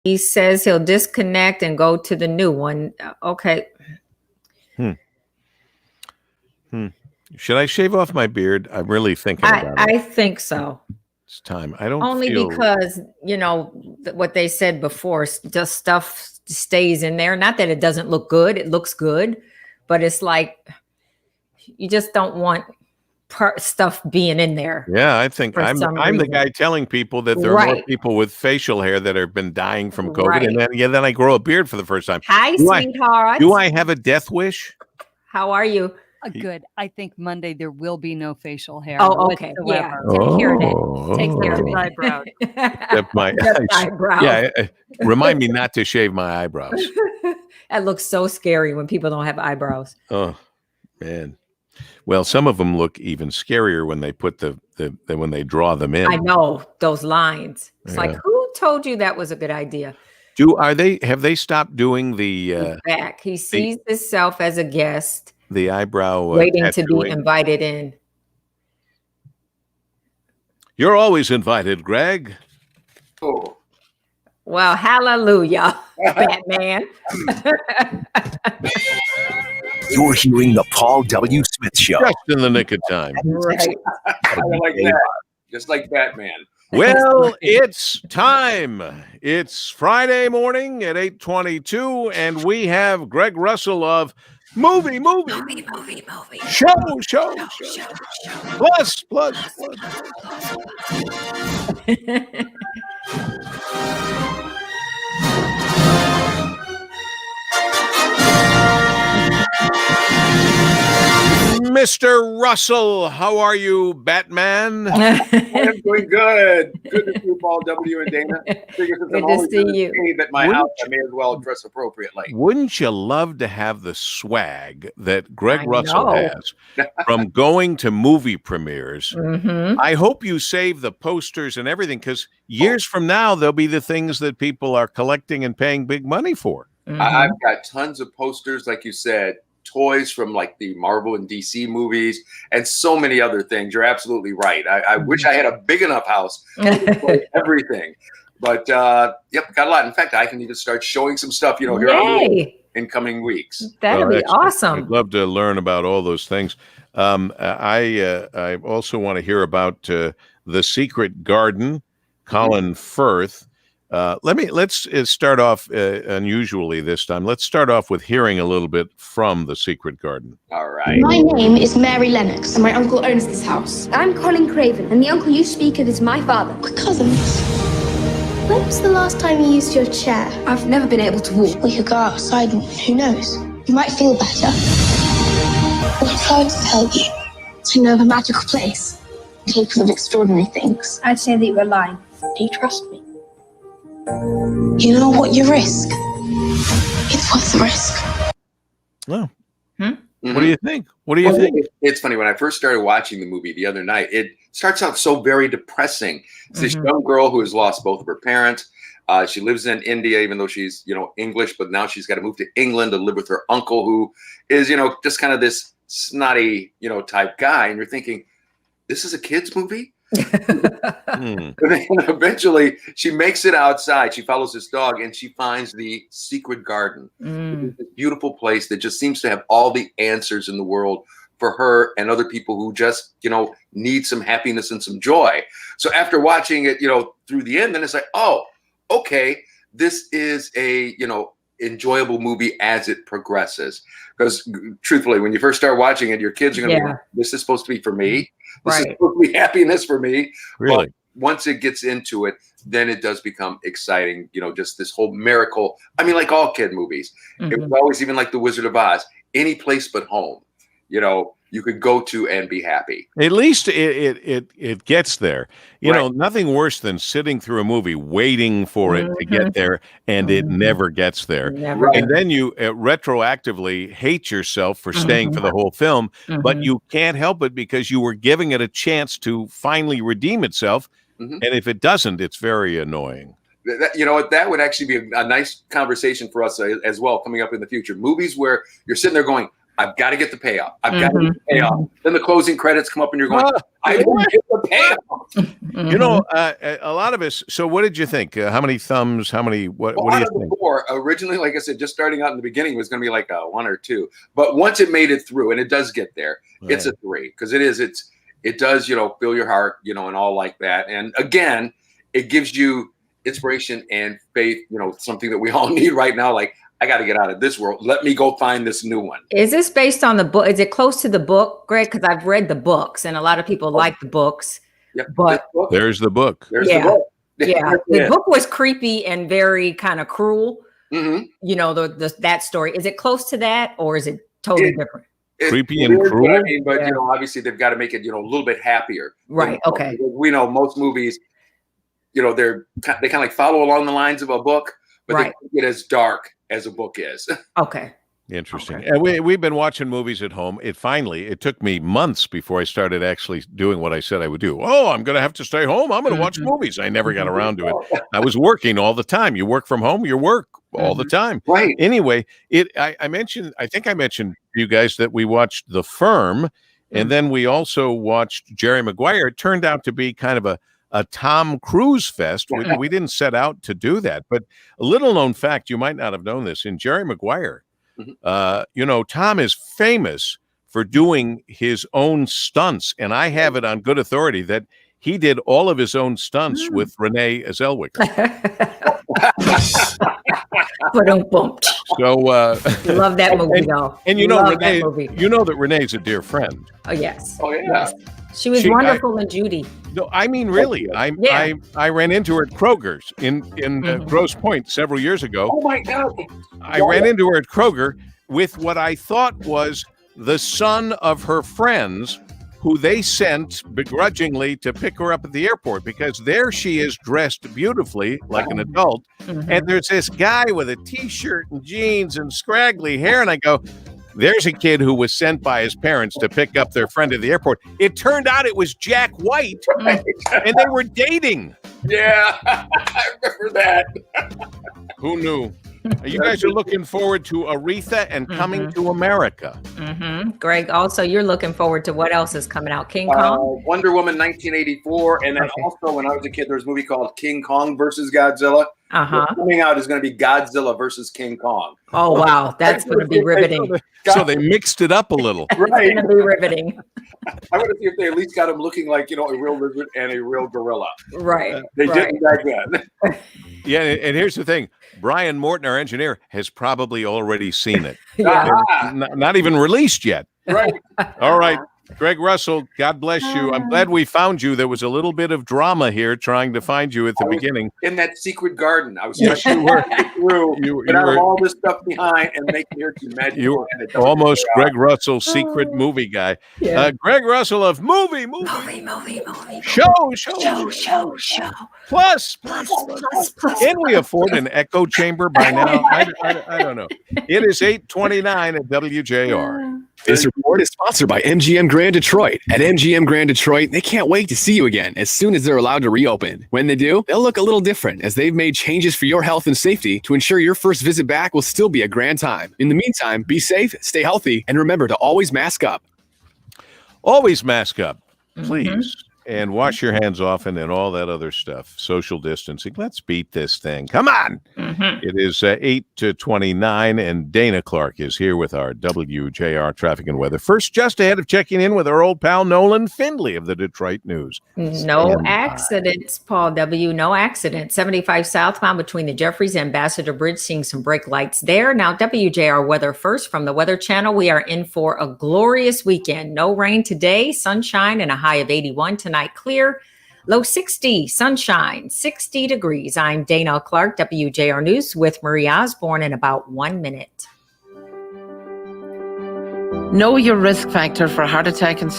He says he'll disconnect and go to the new one. Okay. Should I shave off my beard? I'm really thinking about it. I think so. It's time. I don't Only feel... because, what they said before, just stuff stays in there. Not that it doesn't look good. It looks good. But it's like you just don't want stuff being in there. Yeah, I think I'm the guy telling people that there are more people with facial hair that have been dying from COVID. Right. And then I grow a beard for the first time. Hi, sweetheart. Do I have a death wish? How are you? Good. I think Monday there will be no facial hair. Oh, okay. Yeah. Take care of it. Take care of his eyebrows. Except my eyebrows. Yeah. Remind me not to shave my eyebrows. That looks so scary when people don't have eyebrows. Oh, man. Well, some of them look even scarier when they put when they draw them in. I know those lines. It's like, who told you that was a good idea? Have they stopped doing the back? He sees himself as a guest. The eyebrow waiting tattooing. To be invited in. You're always invited, Greg. Oh. Well, hallelujah, Batman. You're hearing the Paul W. Smith Show. Just in the nick of time. Right. I like that. Just like Batman. Well, it's time. It's Friday morning at 8:22, and we have Greg Russell of Movie. Show. Plus. Mr. Russell, how are you, Batman? I'm doing good. Good to see you, Paul W. and Dayna. Good to see you. At my house, I may as well dress appropriately. Wouldn't you love to have the swag that Greg Russell has from going to movie premieres? Mm-hmm. I hope you save the posters and everything, because years from now, they'll be the things that people are collecting and paying big money for. Mm-hmm. I've got tons of posters, like you said, toys from like the Marvel and DC movies and so many other things. You're absolutely right. I wish I had a big enough house to play everything, but got a lot. In fact, I can even start showing some stuff, here in coming weeks. That'd be awesome. I'd love to learn about all those things. I also want to hear about The Secret Garden, Colin Firth. Let's start off unusually this time. Let's start off with hearing a little bit from The Secret Garden. All right. My name is Mary Lennox, and my uncle owns this house. I'm Colin Craven, and the uncle you speak of is my father. We're cousins. When was the last time you used your chair? I've never been able to walk. We could go outside and who knows? You might feel better. What if I were to tell you I know of a magical place, capable of extraordinary things? I'd say that you were lying. Do you trust me? You know what you risk? It's worth the risk. Oh. Mm-hmm. What do you think? Think? It's funny. When I first started watching the movie the other night, it starts out so very depressing. It's this young girl who has lost both of her parents. She lives in India, even though she's, English, but now she's got to move to England to live with her uncle, who is, just kind of this snotty, type guy. And you're thinking, this is a kid's movie? And then eventually she makes it outside. She follows this dog and she finds the secret garden. This beautiful place that just seems to have all the answers in the world for her and other people who just, need some happiness and some joy. So after watching it, through the end, then it's like, oh, okay, this is a, enjoyable movie as it progresses. Because truthfully, when you first start watching it, your kids are going to be, this is supposed to be for me. This is supposed to be happiness for me. Really? But once it gets into it, then it does become exciting. Just this whole miracle. I mean, like all kid movies. It was always even like The Wizard of Oz. Any place but home, you could go to and be happy. At least it gets there. Nothing worse than sitting through a movie waiting for it to get there, and it never gets there. And then you retroactively hate yourself for staying for the whole film, but you can't help it because you were giving it a chance to finally redeem itself. And if it doesn't, it's very annoying. That would actually be a nice conversation for us as well coming up in the future. Movies where you're sitting there going, I've got to get the payoff. I've got to get the payoff. Then the closing credits come up and you're going, I didn't get the payoff. You know, a lot of us. So what did you think? How many thumbs? How many? What do you think? Four. Originally, like I said, just starting out in the beginning, it was going to be like a 1 or 2. But once it made it through, and it does get there, it's a 3 because it does, fill your heart, and all like that. And again, it gives you inspiration and faith, something that we all need right now. Like, I got to get out of this world. Let me go find this new one. Is this based on the book? Is it close to the book, Greg? Because I've read the books and a lot of people like the books. Yep. But there's the book. There's the book. Yeah. The book was creepy and very kind of cruel. Mm-hmm. That story. Is it close to that or is it totally different? Creepy and cruel. I mean, but obviously they've got to make it, a little bit happier. Right. Okay. We know most movies, they kind of like follow along the lines of a book, but they don't get as dark as a book is. Okay. Interesting. Okay. And we've been watching movies at home. It took me months before I started actually doing what I said I would do. Oh, I'm going to have to stay home. I'm going to watch movies. I never got around to it. I was working all the time. You work from home, you work all the time. Right. Anyway, I think I mentioned to you guys that we watched The Firm, and then we also watched Jerry Maguire. It turned out to be kind of a Tom Cruise fest. We didn't set out to do that, but a little known fact, you might not have known this, in Jerry Maguire, Tom is famous for doing his own stunts, and I have it on good authority that he did all of his own stunts with Renee Zellweger. So love that movie though. And Renee, that Renee's a dear friend. Oh yes. Oh yeah. Yes. She was wonderful in Judy. No, I mean really. I ran into her at Kroger's in Grosse Pointe several years ago. Oh my God. I ran into her at Kroger with what I thought was the son of her friends, who they sent begrudgingly to pick her up at the airport, because there she is dressed beautifully like an adult. And there's this guy with a t-shirt and jeans and scraggly hair. And I go, there's a kid who was sent by his parents to pick up their friend at the airport. It turned out it was Jack White, and they were dating. Yeah, I remember that. Who knew? You guys are looking forward to Aretha and Coming to America. Greg, also, you're looking forward to what else is coming out? King Kong? Wonder Woman 1984. And then also, when I was a kid, there was a movie called King Kong versus Godzilla. Coming out is going to be Godzilla versus King Kong. Oh, wow. That's going to be riveting. So they mixed it up a little. Right. It's going to be riveting. I want to see if they at least got him looking like, a real lizard and a real gorilla. Right. They didn't back then. Yeah, and here's the thing. Brian Morton, our engineer, has probably already seen it. Not even released yet. Right. All right. Greg Russell, God bless you. I'm glad we found you. There was a little bit of drama here trying to find you at the beginning. In that secret garden. I was just through, get out of all this stuff behind and make it magic. You were almost Greg Russell, secret movie guy. Yeah. Greg Russell of movie. Show. Plus. Can we afford an echo chamber by now? I don't know. It is 8:29 at WJR. This report is sponsored by MGM Grand Detroit. At MGM Grand Detroit, they can't wait to see you again as soon as they're allowed to reopen. When they do, they'll look a little different, as they've made changes for your health and safety to ensure your first visit back will still be a grand time. In the meantime, be safe, stay healthy, and remember to always mask up. Always mask up, please. And wash your hands often and all that other stuff. Social distancing. Let's beat this thing. Come on. It is 8:29, and Dana Clark is here with our WJR traffic and weather. First, just ahead of checking in with our old pal Nolan Findley of the Detroit News. No accidents, Paul W. No accidents. 75 southbound between the Jeffries and Ambassador Bridge, seeing some brake lights there. Now, WJR weather first from the Weather Channel. We are in for a glorious weekend. No rain today, sunshine, and a high of 81 tonight. Clear, low 60, sunshine, 60 degrees. I'm Dana Clark, WJR News with Marie Osborne in about 1 minute. Know your risk factor for heart attack and